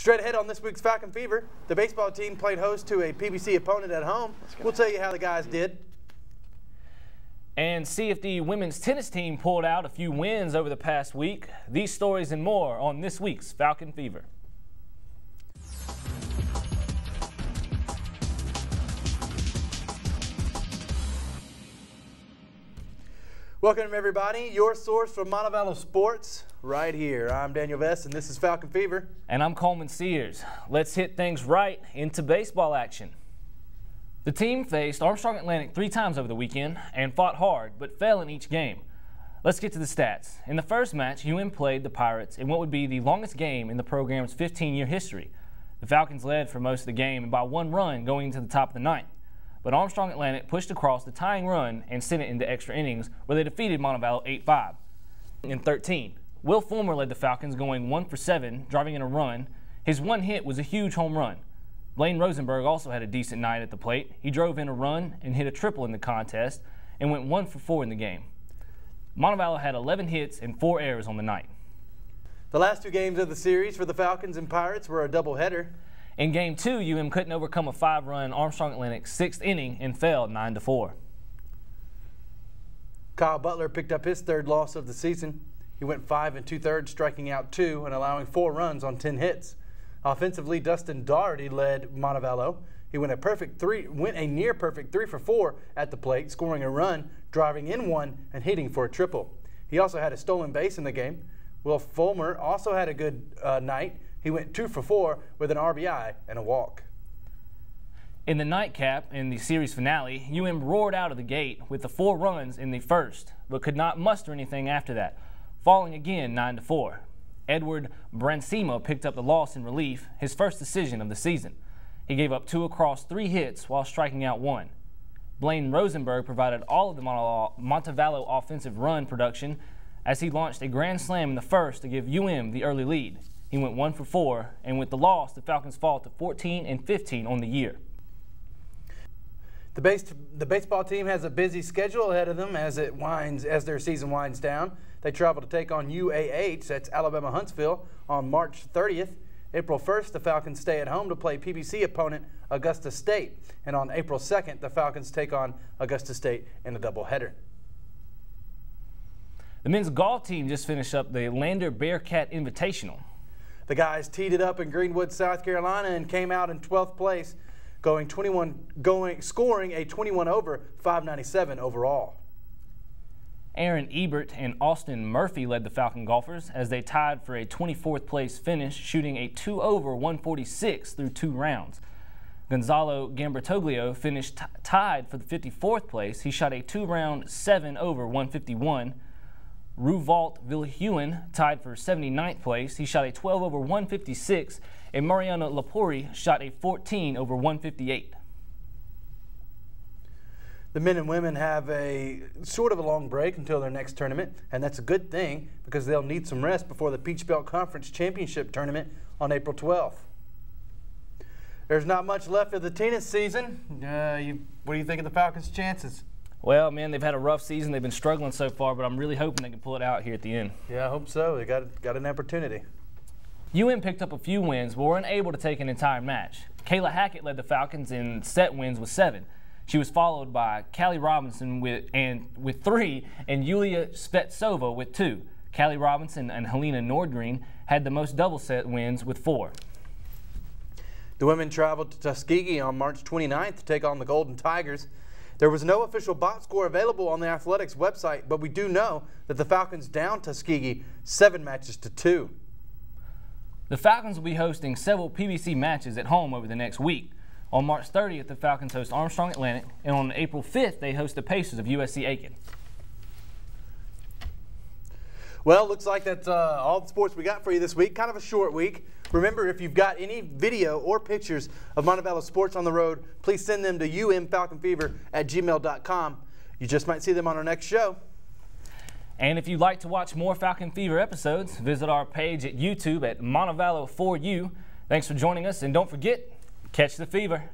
Straight ahead on this week's Falcon Fever, the baseball team played host to a PBC opponent at home. We'll tell you how the guys did. And see if the women's tennis team pulled out a few wins over the past week. These stories and more on this week's Falcon Fever. Welcome everybody, your source for Montevallo sports right here. I'm Daniel Vest and this is Falcon Fever. And I'm Coleman Sears. Let's hit things right into baseball action. The team faced Armstrong Atlantic 3 times over the weekend and fought hard but fell in each game. Let's get to the stats. In the first match, UM played the Pirates in what would be the longest game in the program's 15-year history. The Falcons led for most of the game and by 1 run going into the top of the 9th. But Armstrong Atlantic pushed across the tying run and sent it into extra innings where they defeated Montevallo 8-5. In 13, Will Fulmer led the Falcons going 1 for 7, driving in a run. His one hit was a huge home run. Blaine Rosenberg also had a decent night at the plate. He drove in a run and hit a triple in the contest and went 1 for 4 in the game. Montevallo had 11 hits and 4 errors on the night. The last 2 games of the series for the Falcons and Pirates were a doubleheader. In Game 2, UM couldn't overcome a 5-run Armstrong Atlantic 6th inning and fell 9-4. Kyle Butler picked up his 3rd loss of the season. He went 5 2/3, striking out 2 and allowing 4 runs on 10 hits. Offensively, Dustin Daugherty led Montevallo. He went a near perfect 3 for 4 at the plate, scoring a run, driving in 1, and hitting for a triple. He also had a stolen base in the game. Will Fulmer also had a good night. He went 2 for 4 with an RBI and a walk. In the nightcap in the series finale, UM roared out of the gate with the 4 runs in the first, but could not muster anything after that, falling again 9-4. Edward Brancimo picked up the loss in relief, his first decision of the season. He gave up 2 across 3 hits while striking out 1. Blaine Rosenberg provided all of the Montevallo offensive run production as he launched a grand slam in the first to give UM the early lead. He went 1 for 4, and with the loss, the Falcons fall to 14-15 on the year. The baseball team has a busy schedule ahead of them as their season winds down. They travel to take on UAH, that's Alabama Huntsville, on March 30th. April 1st, the Falcons stay at home to play PBC opponent Augusta State, and on April 2nd, the Falcons take on Augusta State in a doubleheader. The men's golf team just finished up the Lander Bearcat Invitational. The guys teed it up in Greenwood, South Carolina, and came out in 12th place, scoring a 21 over 597 overall. Aaron Ebert and Austin Murphy led the Falcon golfers as they tied for a 24th place finish, shooting a 2 over 146 through 2 rounds. Gonzalo Gambertoglio finished tied for the 54th place. He shot a 2-round 7 over 151. Ruvalt Vilhuin tied for 79th place. He shot a 12 over 156, and Mariano Lapori shot a 14 over 158. The men and women have a sort of a long break until their next tournament, and that's a good thing because they'll need some rest before the Peach Belt Conference Championship tournament on April 12th. There's not much left of the tennis season. What do you think of the Falcons' chances? Well, man, they've had a rough season. They've been struggling so far, but I'm really hoping they can pull it out here at the end. Yeah, I hope so. They got an opportunity. UM picked up a few wins, but were unable to take an entire match. Kayla Hackett led the Falcons in set wins with 7. She was followed by Callie Robinson with 3 and Yulia Spetsova with 2. Callie Robinson and Helena Nordgreen had the most double set wins with 4. The women traveled to Tuskegee on March 29th to take on the Golden Tigers. There was no official box score available on the Athletics website, but we do know that the Falcons downed Tuskegee 7-2. The Falcons will be hosting several PBC matches at home over the next week. On March 30th, the Falcons host Armstrong Atlantic, and on April 5th, they host the Pacers of USC Aiken. Well, looks like that's all the sports we got for you this week. Kind of a short week. Remember, if you've got any video or pictures of Montevallo sports on the road, please send them to umfalconfever@gmail.com. You just might see them on our next show. And if you'd like to watch more Falcon Fever episodes, visit our page at YouTube at Montevallo4U. Thanks for joining us, and don't forget, catch the fever.